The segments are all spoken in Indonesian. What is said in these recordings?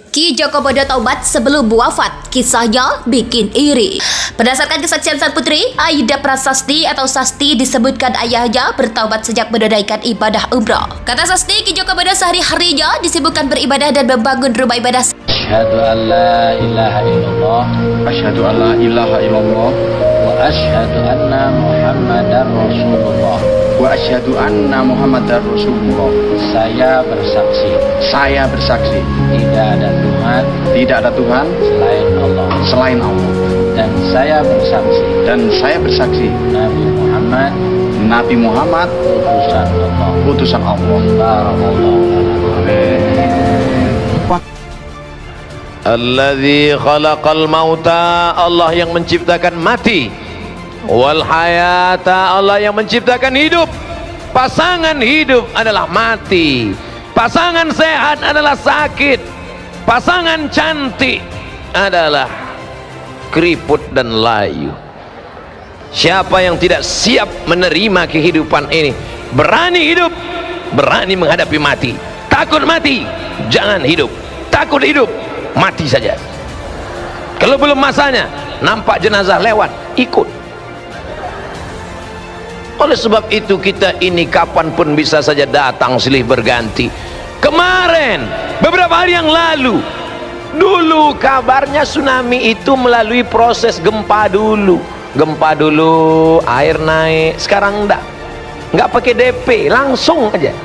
Ki Joko Bodo taubat sebelum wafat, kisahnya bikin iri. Berdasarkan kesaksian sang putri, Aida Prasasti atau Sasti disebutkan ayahnya bertaubat sejak menunaikan ibadah umrah. Kata Sasti, Ki Joko Bodo sehari-harinya disibukkan beribadah dan membangun rumah ibadah. Asyhadu an la ilaha illallah, asyhadu an la ilaha illallah, wa asyhadu anna Muhammadar Rasulullah, wa asyhadu anna Muhammadar Rasulullah. Saya bersaksi tidak ada Tuhan selain Allah, dan saya bersaksi Nabi Muhammad utusan Allah. Alladzi khalaqal mauta, Allah yang menciptakan mati, wal hayata, Allah yang menciptakan hidup. Pasangan hidup adalah mati, pasangan sehat adalah sakit, pasangan cantik adalah keriput dan layu. Siapa yang tidak siap menerima kehidupan ini, berani hidup, berani menghadapi mati. Takut mati, jangan hidup. Takut hidup, mati saja. Kalau belum masanya, nampak jenazah lewat, ikut. Oleh sebab itu kita ini kapanpun bisa saja datang silih berganti. Kemarin, beberapa hari yang lalu, dulu kabarnya tsunami itu melalui proses gempa dulu. Gempa dulu, air naik. Sekarang enggak pakai DP, langsung aja.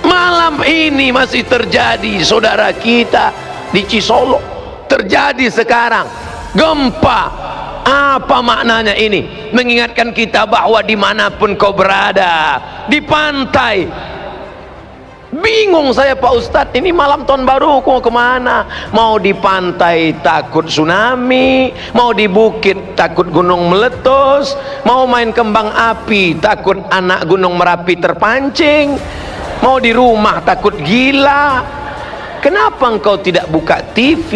Malam ini masih terjadi, saudara kita di Cisolo terjadi sekarang gempa. Apa maknanya ini? Mengingatkan kita bahwa dimanapun kau berada, di pantai. Bingung saya Pak Ustadz, ini malam tahun baru mau kemana? Mau di pantai takut tsunami, mau di bukit takut gunung meletus, mau main kembang api takut anak gunung Merapi terpancing, mau di rumah takut gila. Kenapa engkau tidak buka TV?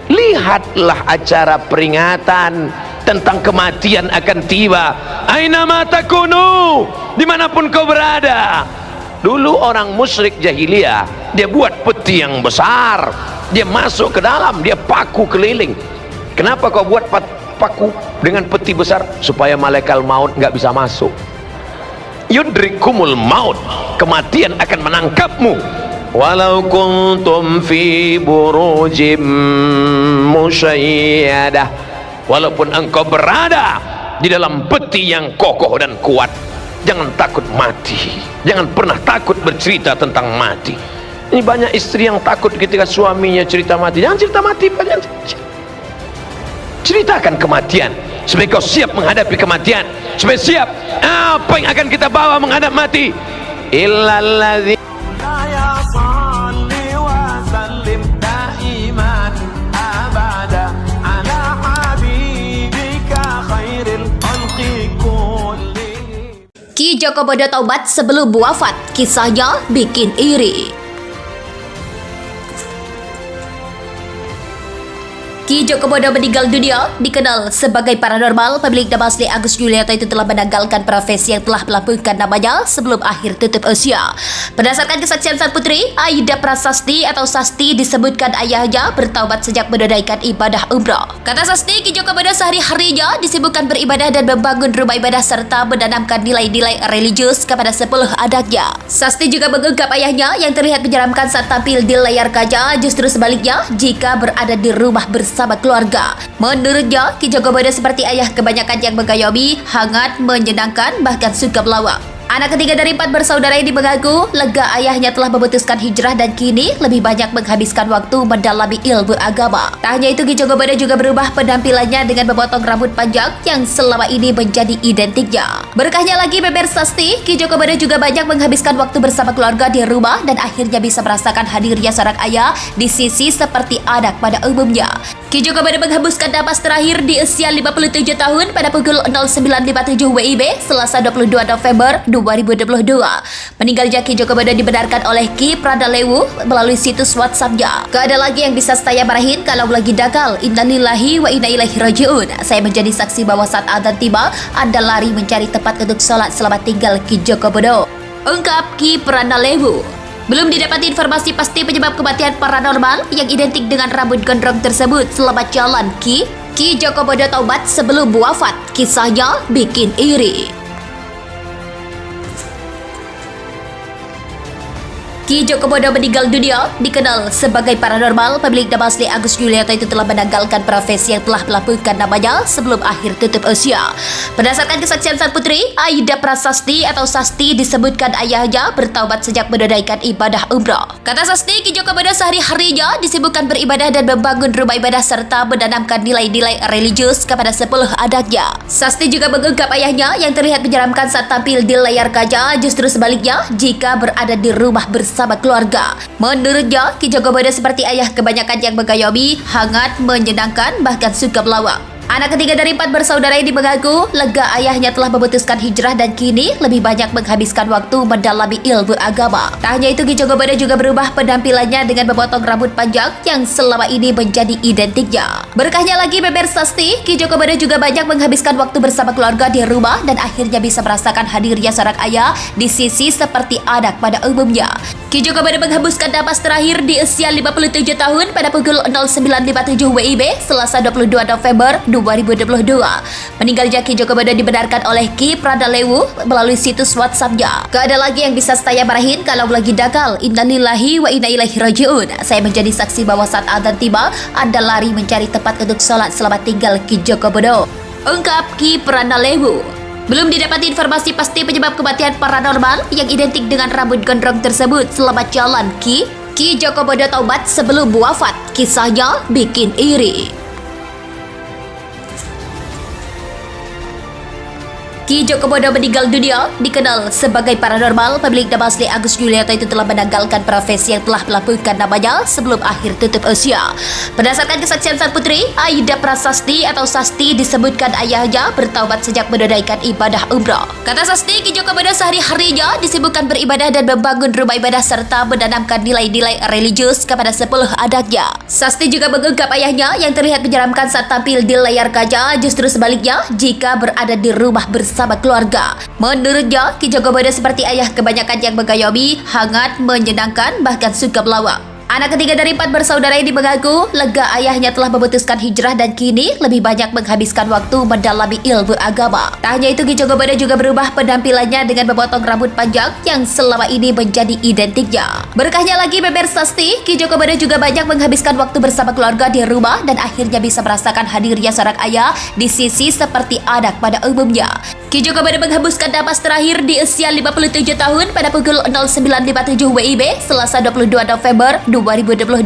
Lihatlah acara peringatan tentang kematian akan tiba. Aina ma takunu, dimanapun kau berada. Dulu orang musyrik jahiliyah, dia buat peti yang besar, dia masuk ke dalam, dia paku keliling. Kenapa kau buat paku dengan peti besar? Supaya malaikat maut nggak bisa masuk. Yudrikumul maut, kematian akan menangkapmu. Walau kuntum fi burujim musyayyadah, walaupun engkau berada di dalam peti yang kokoh dan kuat, jangan takut mati, jangan pernah takut bercerita tentang mati. Ini banyak istri yang takut ketika suaminya cerita mati. Jangan cerita mati, jangan ceritakan kematian supaya kau siap menghadapi kematian, supaya siap apa yang akan kita bawa menghadap mati. Illalladzi Ki Joko Bodo taubat sebelum wafat, kisahnya bikin iri. Ki Joko Bodo meninggal dunia, dikenal sebagai paranormal. Pemilik nama asli Agus Yulianto itu telah menanggalkan profesi yang telah melambungkan namanya sebelum akhir tutup usia. Berdasarkan kesaksian sang putri, Aida Prasasti atau Sasti disebutkan ayahnya bertaubat sejak menunaikan ibadah umrah. Kata Sasti, Ki Joko Bodo sehari-harinya disibukkan beribadah dan membangun rumah ibadah serta menanamkan nilai-nilai religius kepada 10 anaknya. Sasti juga mengungkap ayahnya yang terlihat menyeramkan saat tampil di layar kaca, justru sebaliknya jika berada di rumah bersama keluarga. Menurutnya, Ki Joko Bodo seperti ayah kebanyakan yang mengayomi, hangat, menyenangkan, bahkan suka melawak. Anak ketiga dari 4 bersaudara ini mengaku lega ayahnya telah memutuskan hijrah dan kini lebih banyak menghabiskan waktu mendalami ilmu agama. Tak hanya itu, Ki Joko Bodo juga berubah penampilannya dengan memotong rambut panjang yang selama ini menjadi identiknya. Berkahnya lagi, beber Sasti, Ki Joko Bodo juga banyak menghabiskan waktu bersama keluarga di rumah dan akhirnya bisa merasakan hadirnya seorang ayah di sisi seperti anak pada umumnya. Ki Joko Bodo menghembuskan napas terakhir di usia 57 tahun pada pukul 09.57 WIB Selasa 22 November 2022. Meninggalnya Ki Joko Bodo dibenarkan oleh Ki Pradalewu melalui situs WhatsApp-nya. Gak ada lagi yang bisa saya marahin kalau lagi dakal. Innalillahi wa inna ilaihi rajiun. Saya menjadi saksi bahwa saat adzan tiba, Anda lari mencari tempat untuk sholat. Selamat tinggal Ki Joko Bodo, ungkap Ki Pradalewu. Belum didapati informasi pasti penyebab kematian paranormal yang identik dengan rambut gondrong tersebut. Selamat jalan Ki Joko Bodo taubat sebelum wafat. Kisahnya bikin iri. Ki Joko Bodo meninggal dunia, dikenal sebagai paranormal. Pemilik nama asli Agus Yulianto itu telah menanggalkan profesi yang telah melampaukan namanya sebelum akhir tutup usia. Berdasarkan kesaksian sang putri, Aida Prasasti atau Sasti, disebutkan ayahnya bertaubat sejak menunaikan ibadah umrah. Kata Sasti, Ki Joko Bodo sehari-harinya disibukkan beribadah dan membangun rumah ibadah serta menanamkan nilai-nilai religius kepada 10 anaknya. Sasti juga mengungkap ayahnya yang terlihat menyeramkan saat tampil di layar kaca, justru sebaliknya jika berada di rumah bersama keluarga. Menurutnya, Ki Joko Bodo seperti ayah kebanyakan yang mengayomi, hangat, menyenangkan, bahkan suka melawak. Anak ketiga dari 4 bersaudara ini mengaku lega ayahnya telah memutuskan hijrah dan kini lebih banyak menghabiskan waktu mendalami ilmu agama. Tak hanya itu, Ki Joko Bodo juga berubah penampilannya dengan memotong rambut panjang yang selama ini menjadi identiknya. Berkahnya lagi beber Sasti, Ki Joko Bodo juga banyak menghabiskan waktu bersama keluarga di rumah dan akhirnya bisa merasakan hadirnya seorang ayah di sisi seperti anak pada umumnya. Ki Joko Bodo menghembuskan napas terakhir di usia 57 tahun pada pukul 09.57 WIB Selasa 22 November 2022. Meninggalnya Ki Joko Bodo dibenarkan oleh Ki Pradalewu melalui situs WhatsApp-nya. Gak ada lagi yang bisa saya marahin kalau lagi dakal. Innalillahi wa inna ilaihi rajiun. Saya menjadi saksi bahwa saat adzan tiba, Anda lari mencari tempat untuk sholat. Selamat tinggal Ki Joko Bodo, ungkap Ki Pradalewu. Belum didapati informasi pasti penyebab kematian paranormal yang identik dengan rambut gondrong tersebut. Selamat jalan Ki Joko Bodo taubat sebelum wafat. Kisahnya bikin iri. Ki Joko Bodo meninggal dunia, dikenal sebagai paranormal. Pemilik nama asli Agus Yulianto itu telah menanggalkan profesi yang telah melampaukan namanya sebelum akhir tutup usia. Berdasarkan kesaksian sang putri, Aida Prasasti atau Sasti, disebutkan ayahnya bertaubat sejak menunaikan ibadah umrah. Kata Sasti, Ki Joko Bodo sehari-harinya disibukkan beribadah dan membangun rumah ibadah serta menanamkan nilai-nilai religius kepada 10 anaknya. Sasti juga mengungkap ayahnya yang terlihat menyeramkan saat tampil di layar kaca, justru sebaliknya jika berada di rumah bersama keluarga. Menurutnya, Ki Joko Bodo seperti ayah kebanyakan yang mengayomi, hangat, menyenangkan, bahkan suka melawak. Anak ketiga dari 4 bersaudara ini mengaku lega ayahnya telah memutuskan hijrah dan kini lebih banyak menghabiskan waktu mendalami ilmu agama. Tak hanya itu, Ki Joko Bodo juga berubah penampilannya dengan memotong rambut panjang yang selama ini menjadi identiknya. Berkahnya lagi beber Sasti, Ki Joko Bodo juga banyak menghabiskan waktu bersama keluarga di rumah dan akhirnya bisa merasakan hadirnya seorang ayah di sisi seperti anak pada umumnya. Ki Joko Bodo menghembuskan napas terakhir di usia 57 tahun pada pukul 09.57 WIB Selasa 22 November 2022.